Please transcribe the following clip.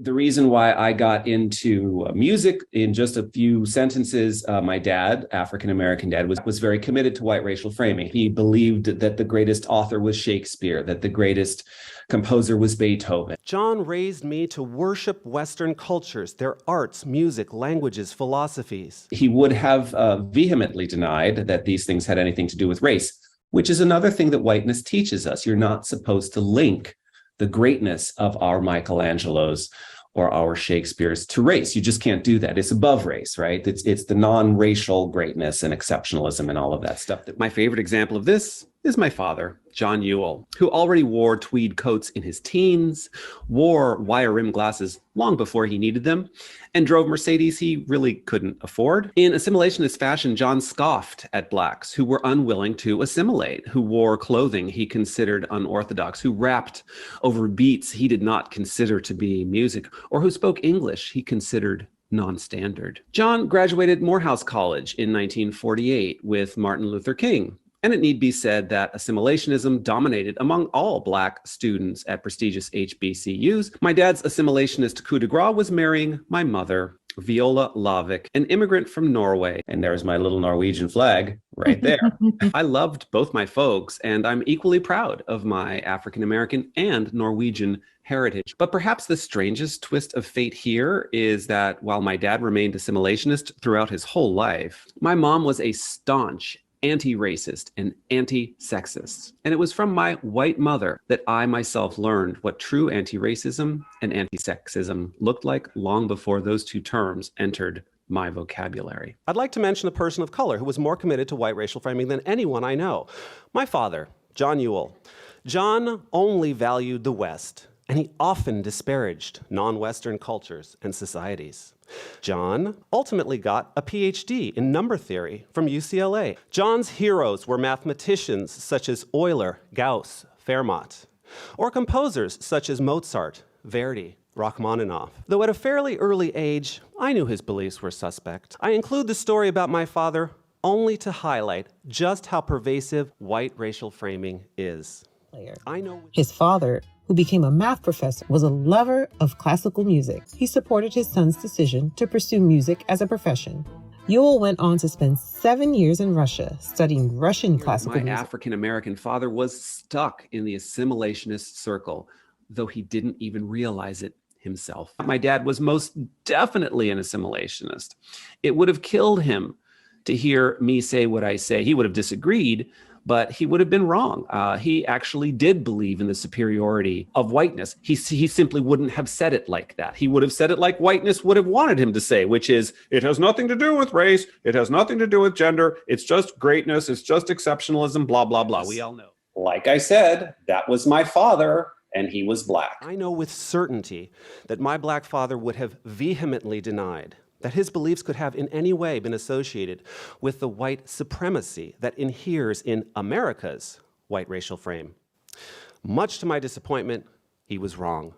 The reason why I got into music, in just a few sentences, my dad, African-American dad, was very committed to white racial framing. He believed that the greatest author was Shakespeare, that the greatest composer was Beethoven. John raised me to worship Western cultures, their arts, music, languages, philosophies. He would have vehemently denied that these things had anything to do with race, which is another thing that whiteness teaches us. You're not supposed to link the greatness of our Michelangelos or our Shakespeares to race. You just can't do that. It's above race, right? It's the non-racial greatness and exceptionalism and all of that stuff. My favorite example of this is my father, John Ewell, who already wore tweed coats in his teens, wore wire-rimmed glasses long before he needed them, and drove Mercedes he really couldn't afford. In assimilationist fashion, John scoffed at blacks who were unwilling to assimilate, who wore clothing he considered unorthodox, who rapped over beats he did not consider to be music, or who spoke English he considered non-standard. John graduated Morehouse College in 1948 with Martin Luther King. And it need be said that assimilationism dominated among all Black students at prestigious HBCUs. My dad's assimilationist coup de grace was marrying my mother, Viola Lavik, an immigrant from Norway. And there's my little Norwegian flag right there. I loved both my folks, and I'm equally proud of my African-American and Norwegian heritage. But perhaps the strangest twist of fate here is that while my dad remained assimilationist throughout his whole life, my mom was a staunch anti-racist and anti-sexist. And it was from my white mother that I myself learned what true anti-racism and anti-sexism looked like long before those two terms entered my vocabulary. I'd like to mention a person of color who was more committed to white racial framing than anyone I know. My father, John Ewell. John only valued the West, and he often disparaged non-Western cultures and societies. John ultimately got a Ph.D. in number theory from UCLA. John's heroes were mathematicians such as Euler, Gauss, Fermat, or composers such as Mozart, Verdi, Rachmaninoff. Though at a fairly early age, I knew his beliefs were suspect. I include the story about my father only to highlight just how pervasive white racial framing is. His father, who became a math professor, was a lover of classical music. He supported his son's decision to pursue music as a profession. Ewell went on to spend 7 years in Russia studying Russian classical music. My African-American father was stuck in the assimilationist circle, though he didn't even realize it himself. My dad was most definitely an assimilationist. It would have killed him to hear me say what I say. He would have disagreed, but he would have been wrong. He actually did believe in the superiority of whiteness. He simply wouldn't have said it like that. He would have said it like whiteness would have wanted him to say, which is, it has nothing to do with race. It has nothing to do with gender. It's just greatness. It's just exceptionalism, blah, blah, blah. We all know. Like I said, that was my father, and he was Black. I know with certainty that my Black father would have vehemently denied that his beliefs could have in any way been associated with the white supremacy that inheres in America's white racial frame. Much to my disappointment, he was wrong.